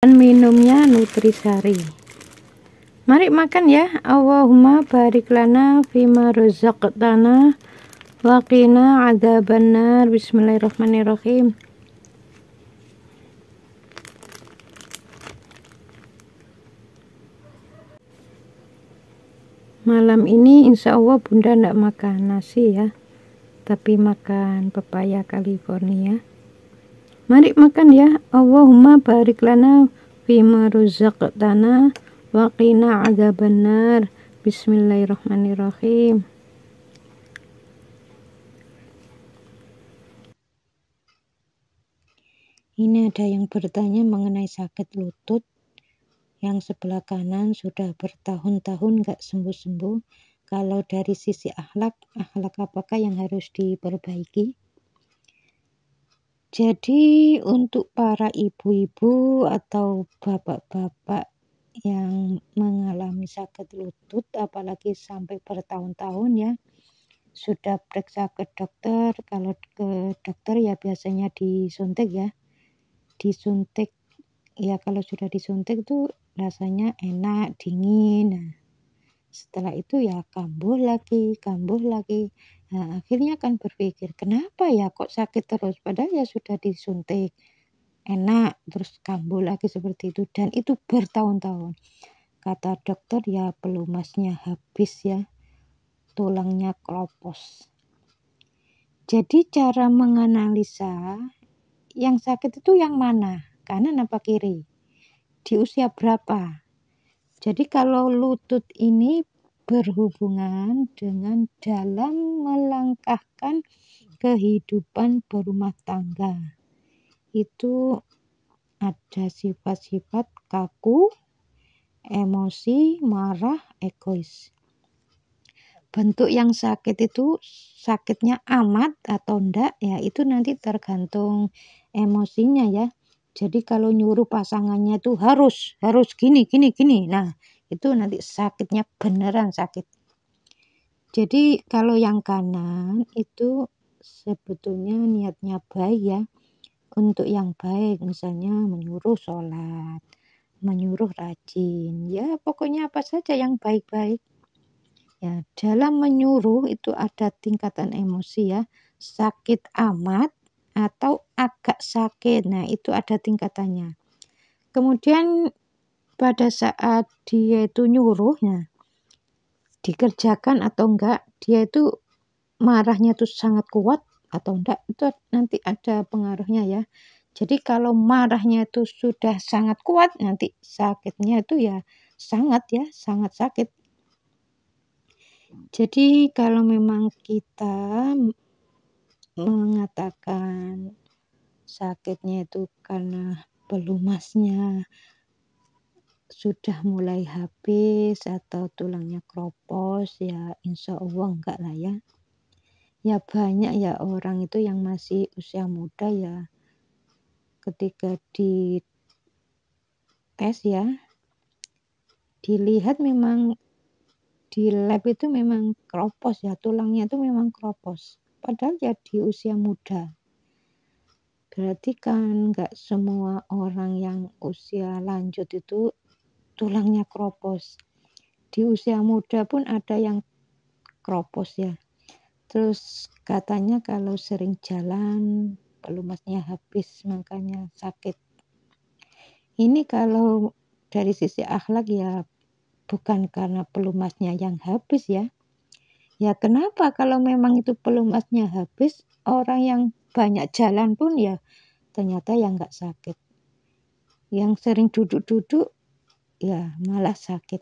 Dan minumnya Nutrisari. Mari makan ya. Allahumma barik lana fima razaqtana wa qina adzabannar. Bismillahirrahmanirrahim. Malam ini insya Allah bunda ndak makan nasi ya, tapi makan pepaya California. Mari makan ya. Allahumma barik lana fima razaqtana wa qina adzabannar. Bismillahirrahmanirrahim. Ini ada yang bertanya mengenai sakit lutut yang sebelah kanan sudah bertahun-tahun gak sembuh-sembuh. Kalau dari sisi akhlak apakah yang harus diperbaiki? Jadi untuk para ibu-ibu atau bapak-bapak yang mengalami sakit lutut, apalagi sampai bertahun-tahun ya, sudah periksa ke dokter. Kalau ke dokter ya biasanya disuntik ya, kalau sudah disuntik tuh rasanya enak, dingin. Nah, setelah itu ya kambuh lagi. Nah, akhirnya kan berpikir, kenapa ya kok sakit terus? Padahal ya sudah disuntik, enak, terus kambuh lagi seperti itu. Dan itu bertahun-tahun. Kata dokter ya pelumasnya habis ya, tulangnya keropos. Jadi cara menganalisa yang sakit itu yang mana? Kanan apa kiri? Di usia berapa? Jadi kalau lutut ini berhubungan dengan dalam melangkahkan kehidupan berumah tangga. Itu ada sifat-sifat kaku, emosi, marah, egois. Bentuk yang sakit itu sakitnya amat atau enggak ya itu nanti tergantung emosinya ya. Jadi kalau nyuruh pasangannya itu harus gini. Nah, itu nanti sakitnya beneran sakit. Jadi kalau yang kanan itu sebetulnya niatnya baik ya. Untuk yang baik, misalnya menyuruh sholat, menyuruh rajin, ya pokoknya apa saja yang baik-baik. Ya, dalam menyuruh itu ada tingkatan emosi ya, sakit amat atau agak sakit. Nah, itu ada tingkatannya. Kemudian pada saat dia itu nyuruhnya, dikerjakan atau enggak, dia itu marahnya itu sangat kuat atau enggak, itu nanti ada pengaruhnya ya. Jadi kalau marahnya itu sudah sangat kuat, nanti sakitnya itu ya sangat sakit. Jadi kalau memang kita mengatakan sakitnya itu karena pelumasnya sudah mulai habis atau tulangnya keropos, ya insya Allah enggak lah ya. Ya banyak ya orang itu yang masih usia muda ya, ketika di tes ya, dilihat memang di lab itu memang keropos ya, tulangnya itu memang keropos. Padahal ya di usia muda. Berarti kan nggak semua orang yang usia lanjut itu tulangnya keropos. Di usia muda pun ada yang keropos ya. Terus katanya kalau sering jalan pelumasnya habis makanya sakit. Ini kalau dari sisi akhlak ya bukan karena pelumasnya yang habis ya. Ya kenapa kalau memang itu pelumasnya habis, orang yang banyak jalan pun ya ternyata yang nggak sakit. Yang sering duduk-duduk ya malah sakit.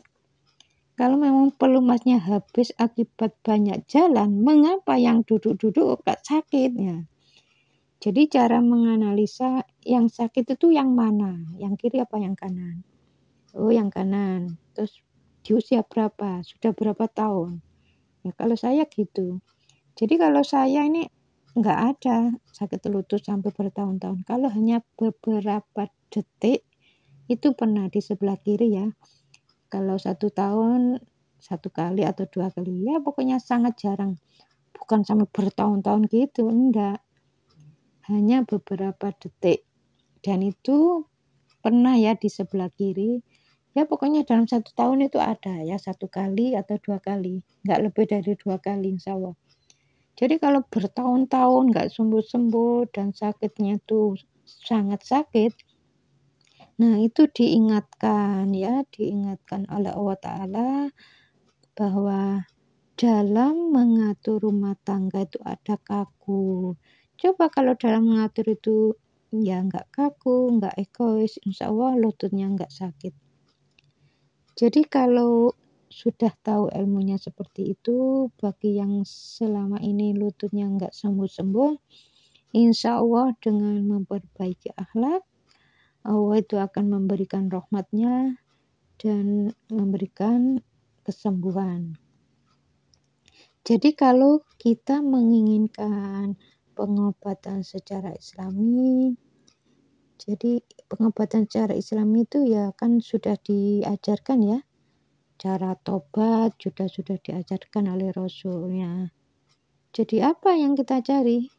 Kalau memang pelumasnya habis akibat banyak jalan, mengapa yang duduk-duduk nggak sakit ya? Jadi cara menganalisa yang sakit itu yang mana? Yang kiri apa yang kanan? Oh, yang kanan. Terus di usia berapa? Sudah berapa tahun? Ya, kalau saya gitu. Jadi kalau saya ini nggak ada sakit lutut sampai bertahun-tahun. Kalau hanya beberapa detik itu pernah di sebelah kiri ya. Kalau 1 tahun 1 kali atau 2 kali ya pokoknya sangat jarang. Bukan sampai bertahun-tahun gitu, enggak. Hanya beberapa detik. Dan itu pernah ya di sebelah kiri. Ya pokoknya dalam 1 tahun itu ada ya 1 kali atau 2 kali, nggak lebih dari 2 kali insya Allah. Jadi kalau bertahun-tahun nggak sembuh-sembuh dan sakitnya tuh sangat sakit, nah itu diingatkan oleh Allah Ta'ala bahwa dalam mengatur rumah tangga itu ada kaku. Coba kalau dalam mengatur itu ya nggak kaku, nggak egois, insya Allah lututnya nggak sakit. Jadi kalau sudah tahu ilmunya seperti itu, bagi yang selama ini lututnya nggak sembuh-sembuh, insya Allah dengan memperbaiki akhlak, Allah itu akan memberikan rahmatnya dan memberikan kesembuhan. Jadi kalau kita menginginkan pengobatan secara Islami, jadi pengobatan secara Islami itu ya kan sudah diajarkan ya, cara tobat sudah diajarkan oleh Rasulnya. Jadi apa yang kita cari?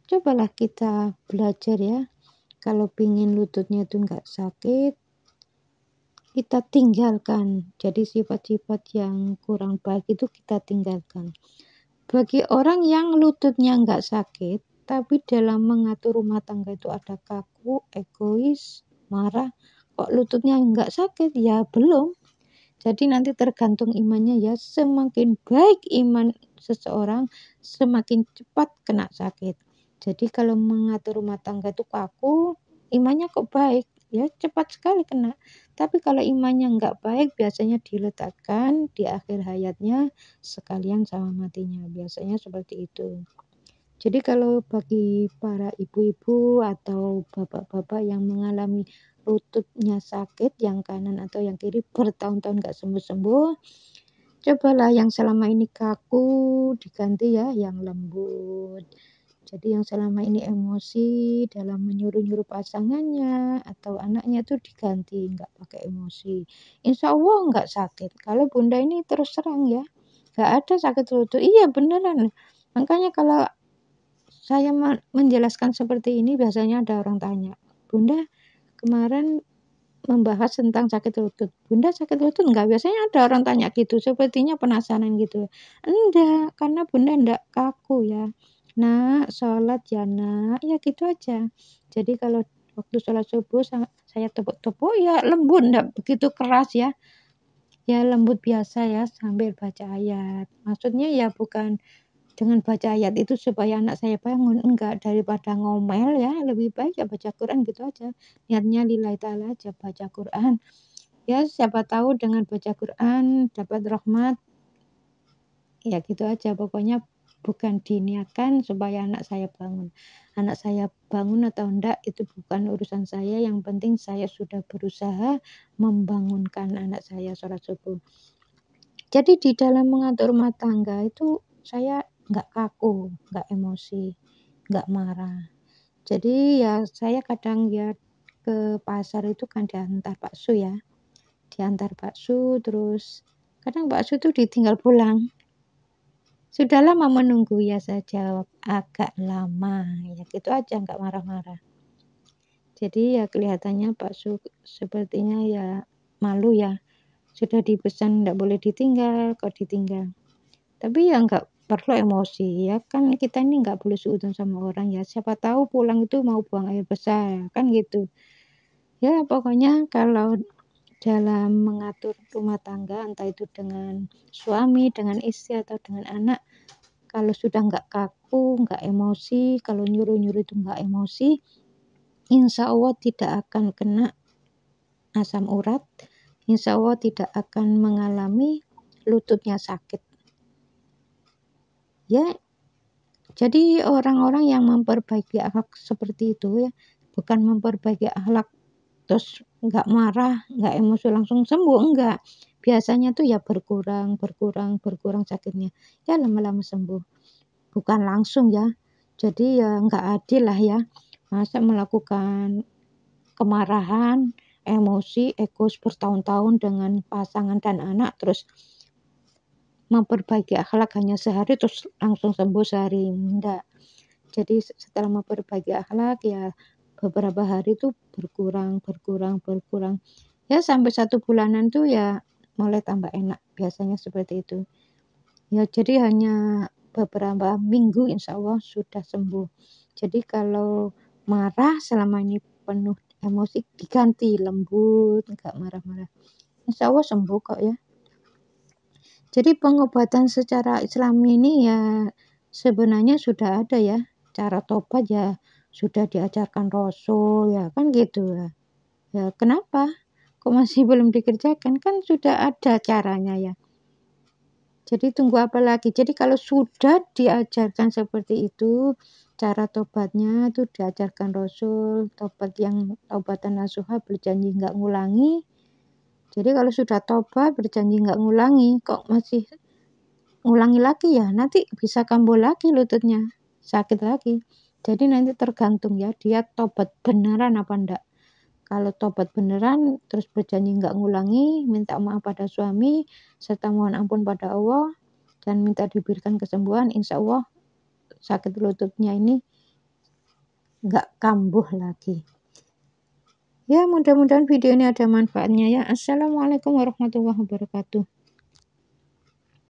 Cobalah kita belajar ya, kalau pingin lututnya itu nggak sakit, kita tinggalkan. Jadi sifat-sifat yang kurang baik itu kita tinggalkan. Bagi orang yang lututnya nggak sakit, tapi dalam mengatur rumah tangga itu ada kaku, egois, marah, kok lututnya nggak sakit? Ya belum. Jadi nanti tergantung imannya ya, semakin baik iman seseorang, semakin cepat kena sakit. Jadi kalau mengatur rumah tangga itu kaku, imannya kok baik, ya cepat sekali kena. Tapi kalau imannya nggak baik, biasanya diletakkan di akhir hayatnya sekalian sama matinya. Biasanya seperti itu. Jadi kalau bagi para ibu-ibu atau bapak-bapak yang mengalami lututnya sakit, yang kanan atau yang kiri bertahun-tahun nggak sembuh-sembuh, cobalah yang selama ini kaku diganti ya yang lembut. Jadi yang selama ini emosi dalam menyuruh-nyuruh pasangannya atau anaknya itu diganti, nggak pakai emosi. Insya Allah nggak sakit. Kalau bunda ini terus terang ya, nggak ada sakit lutut. Iya beneran. Makanya kalau saya menjelaskan seperti ini biasanya ada orang tanya, Bunda kemarin membahas tentang sakit lutut. Bunda sakit lutut enggak? Biasanya ada orang tanya gitu, sepertinya penasaran gitu. Enggak, karena Bunda enggak kaku ya. Nah, sholat ya nak, ya gitu aja. Jadi kalau waktu sholat subuh saya tepuk-tepuk ya lembut, enggak begitu keras ya. Ya lembut biasa ya sambil baca ayat. Maksudnya ya bukan dengan baca ayat itu supaya anak saya bangun, enggak, daripada ngomel ya, lebih baik ya baca Quran gitu aja. Niatnya lillahi ta'ala aja baca Quran. Ya siapa tahu dengan baca Quran dapat rahmat. Ya gitu aja pokoknya bukan diniatkan supaya anak saya bangun. Anak saya bangun atau enggak itu bukan urusan saya, yang penting saya sudah berusaha membangunkan anak saya sholat subuh. Jadi di dalam mengatur rumah tangga itu saya nggak kaku, nggak emosi, nggak marah. Jadi ya saya kadang ya ke pasar itu kan diantar bakso ya, diantar bakso terus kadang bakso itu ditinggal pulang. Sudah lama menunggu ya saya jawab agak lama, ya gitu aja nggak marah-marah. Jadi ya kelihatannya bakso sepertinya ya malu ya, sudah dipesan nggak boleh ditinggal, kok ditinggal. Tapi ya nggak perlu emosi ya, kan kita ini nggak boleh suudzon sama orang ya, siapa tahu pulang itu mau buang air besar, kan gitu. Ya pokoknya kalau dalam mengatur rumah tangga, entah itu dengan suami, dengan istri, atau dengan anak, kalau sudah nggak kaku, nggak emosi, kalau nyuruh-nyuruh itu nggak emosi, insya Allah tidak akan kena asam urat, insya Allah tidak akan mengalami lututnya sakit. Ya, jadi orang-orang yang memperbaiki akhlak seperti itu ya, bukan memperbaiki akhlak terus nggak marah, nggak emosi langsung sembuh, enggak. Biasanya tuh ya berkurang sakitnya. Ya lama-lama sembuh. Bukan langsung ya. Jadi ya nggak adil lah ya. Masa melakukan kemarahan, emosi, egois bertahun-tahun dengan pasangan dan anak, terus memperbaiki akhlak hanya sehari terus langsung sembuh sehari, enggak. Jadi setelah memperbaiki akhlak ya beberapa hari tuh berkurang, ya sampai 1 bulanan tuh ya mulai tambah enak, biasanya seperti itu. Ya jadi hanya beberapa minggu insya Allah sudah sembuh. Jadi kalau marah selama ini penuh emosi diganti lembut, nggak marah-marah. Insya Allah sembuh kok ya. Jadi pengobatan secara Islam ini ya sebenarnya sudah ada ya. Cara tobat ya sudah diajarkan Rasul ya kan gitu ya. Ya kenapa? Kok masih belum dikerjakan? Kan sudah ada caranya ya. Jadi tunggu apa lagi? Jadi kalau sudah diajarkan seperti itu, cara tobatnya itu diajarkan Rasul, taubatan nasuha berjanji nggak ngulangi. Jadi kalau sudah tobat berjanji nggak ngulangi, kok masih ngulangi lagi ya, nanti bisa kambuh lagi lututnya, sakit lagi. Jadi nanti tergantung ya, dia tobat beneran apa enggak. Kalau tobat beneran, terus berjanji nggak ngulangi, minta maaf pada suami, serta mohon ampun pada Allah, dan minta diberikan kesembuhan, insya Allah sakit lututnya ini nggak kambuh lagi. Ya mudah-mudahan video ini ada manfaatnya ya. Assalamualaikum warahmatullahi wabarakatuh.